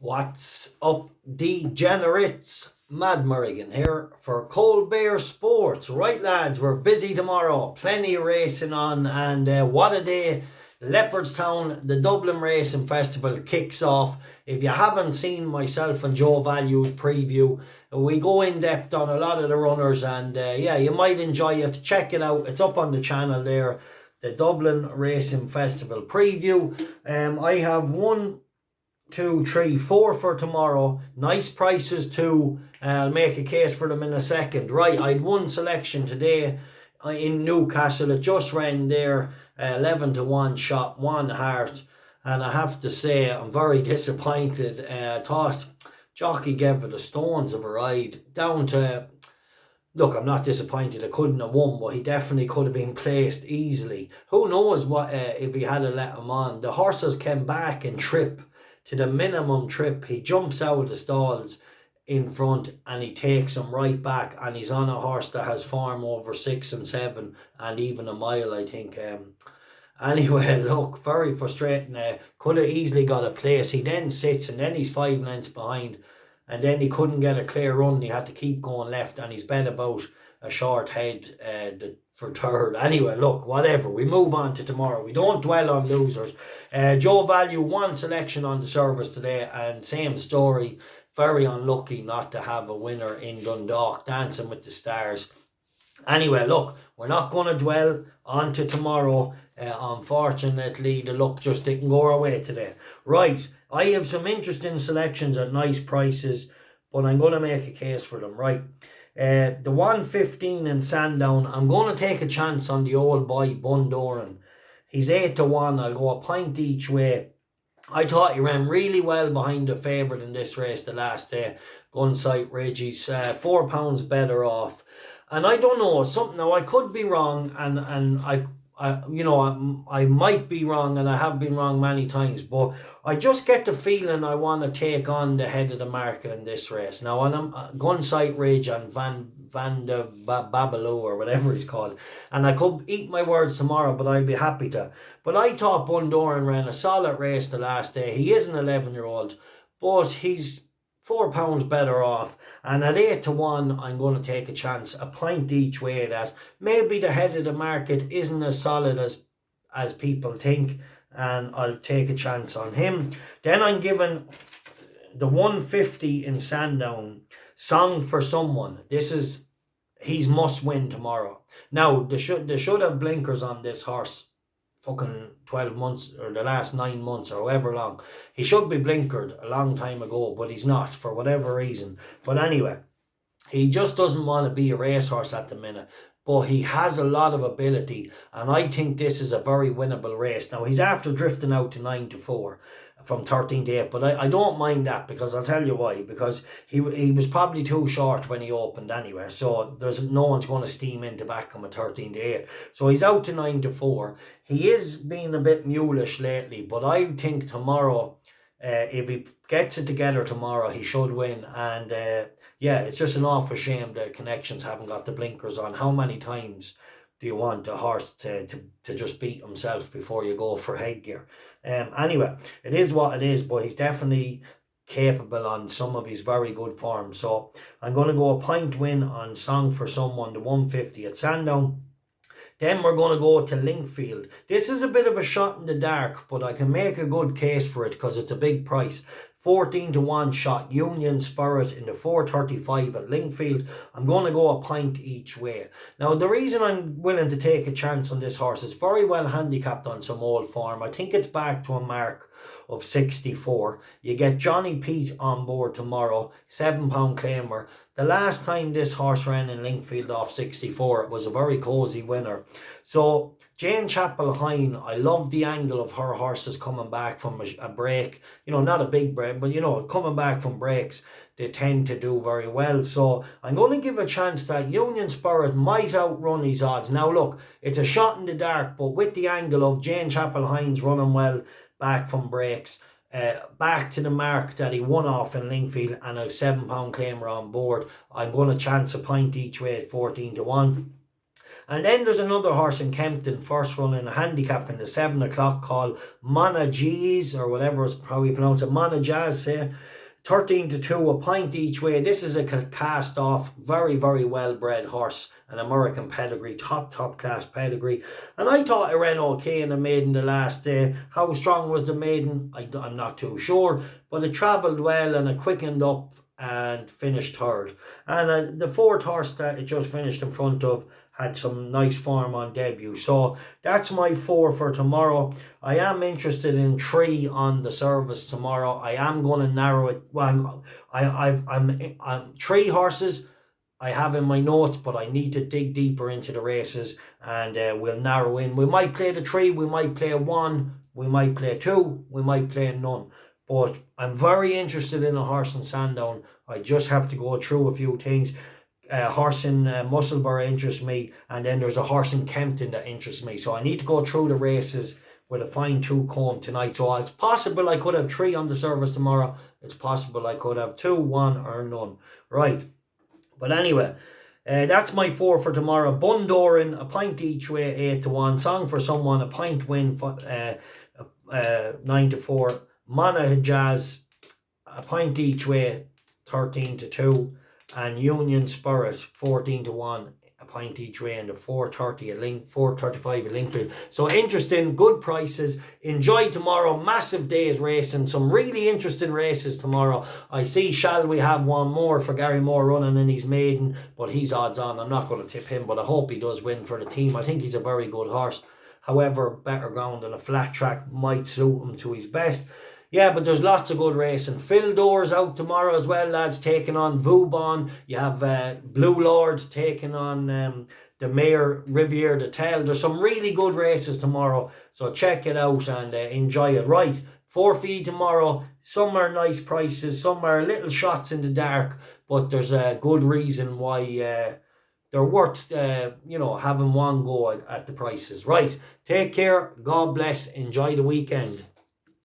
What's up, degenerates? Mad Merrigan here for Cold Bear Sports. Right, lads, we're busy tomorrow. Plenty of racing on, and what a day. Leopardstown, the Dublin Racing Festival kicks off. If you haven't seen myself and Joe Value's preview, we go in depth on a lot of the runners, and yeah, you might enjoy it. Check it out. It's up on the channel there. The Dublin Racing Festival preview. I have 1, 2, 3, 4 for tomorrow. Nice prices too. I'll make a case for them in a second. Right, I had one selection today in Newcastle. It just ran there, 11 to 1 shot, 1 heart. And I have to say, I'm very disappointed. I thought jockey gave it a stones of a ride. Down to, look, I'm not disappointed. I couldn't have won, but he definitely could have been placed easily. Who knows what if he had let him on. The horses came back and trip to the minimum trip. He jumps out of the stalls in front and he takes him right back, and he's on a horse that has form over 6 and 7 and even a mile, I think. Anyway, look, very frustrating. Could have easily got a place. He then sits and then he's 5 lengths behind, and then he couldn't get a clear run. He had to keep going left, and he's bet about a short head for third. Anyway, look, whatever. We move on to tomorrow. We don't dwell on losers. Joe Value, 1 selection on the service today, and same story. Very unlucky not to have a winner in Dundalk, Dancing with the Stars. Anyway, look, we're not going to dwell on to tomorrow. Unfortunately, the luck just didn't go our way today. Right, I have some interesting selections at nice prices, but I'm going to make a case for them. Right, the 115 in Sandown, I'm going to take a chance on the old boy Bun Doran. He's 8 to 1. I'll go a pint each way. I thought he ran really well behind the favourite in this race the last day, Gunsight Ridge. He's £4 better off. And I don't know, something now, I could be wrong, and I might be wrong, and I have been wrong many times, but I just get the feeling I want to take on the head of the market in this race. Now, on Gunsight Ridge and Van de Babaloo, or whatever he's called, and I could eat my words tomorrow, but I'd be happy to. But I thought Bun Doran ran a solid race the last day. He is an 11-year-old, but he's £4 better off, and at 8 to 1 I'm going to take a chance, a pint each way, that maybe the head of the market isn't as solid as people think, and I'll take a chance on him. Then I'm giving the 150 in Sandown, Song for Someone. He's must win tomorrow. Now they should have blinkers on this horse fucking 12 months or the last 9 months or however long. He should be blinkered a long time ago, but he's not for whatever reason. But anyway, he just doesn't want to be a racehorse at the minute, but he has a lot of ability, and I think this is a very winnable race. Now, he's after drifting out to 9 to 4 from 13 to 8, but I don't mind that, because I'll tell you why. Because he was probably too short when he opened anyway, so there's no one's going to steam in to back him at 13 to 8. So he's out to 9 to 4. He is being a bit mulish lately, but I think tomorrow, if he gets it together tomorrow, he should win. And yeah, it's just an awful shame the connections haven't got the blinkers on. How many times do you want a horse to just beat himself before you go for headgear? Anyway, it is what it is, but he's definitely capable on some of his very good form. So I'm going to go a pint win on Song for Someone, the 150 at Sandown. Then we're going to go to Lingfield. This is a bit of a shot in the dark, but I can make a good case for it because it's a big price. 14 to 1 shot, Union Spirit in the 435 at Lingfield. I'm going to go a pint each way. Now, the reason I'm willing to take a chance on this horse is very well handicapped on some old form. I think it's back to a mark of 64. You get Johnny Pete on board tomorrow, £7 claimer. The last time this horse ran in Lingfield off 64, it was a very cosy winner. So Jane Chapel Hine, I love the angle of her horses coming back from a break. You know, not a big break, but you know, coming back from breaks, they tend to do very well. So I'm going to give a chance that Union Spirit might outrun his odds. Now look, it's a shot in the dark, but with the angle of Jane Chapel Hine's running well back from breaks, back to the mark that he won off in Lingfield, and a £7 claimer on board, I'm going to chance a pint each way at 14 to 1. And then there's another horse in Kempton, first run in a handicap in the 7 o'clock called Monaajez, or whatever is how you pronounce it, Monaajez, say. 13-2, a point each way. This is a cast off, very, very well bred horse, an American pedigree, top class pedigree. And I thought it ran okay in the maiden the last day. How strong was the maiden? I'm not too sure, but it travelled well and it quickened up and finished third. And the fourth horse that it just finished in front of had some nice form on debut. So that's my 4 for tomorrow. I am interested in 3 on the service tomorrow. I am going to narrow it. Well, I'm 3 horses I have in my notes, but I need to dig deeper into the races, and we'll narrow in. We might play the 3, we might play 1, we might play 2, we might play none. But I'm very interested in a horse in Sandown. I just have to go through a few things. Horse in Musselburgh interests me, and then there's a horse in Kempton that interests me. So I need to go through the races with a fine-tooth comb tonight. So it's possible I could have 3 on the service tomorrow. It's possible I could have 2, 1 or none. Right. But anyway, that's my 4 for tomorrow. Bun Doran, a point each way, 8-1. Song for Someone, a point win, 9-4. Monaajez, a point each way, 13-2. And Union Spirt, 14-1, a point each way, and the 435 at Lingfield. So interesting, good prices. Enjoy tomorrow. Massive days racing. Some really interesting races tomorrow. I see Shall We Have One More for Gary Moore running in his maiden, but he's odds on. I'm not going to tip him, but I hope he does win for the team. I think he's a very good horse. However, better ground than a flat track might suit him to his best. Yeah, but there's lots of good racing. Phil Door's out tomorrow as well, lads, taking on Vubon. You have Blue Lord taking on the Mayor Riviere de Tel. There's some really good races tomorrow, so check it out and enjoy it. Right, 4 feet tomorrow. Some are nice prices, some are little shots in the dark, but there's a good reason why they're worth, having one go at the prices. Right, take care, God bless, enjoy the weekend.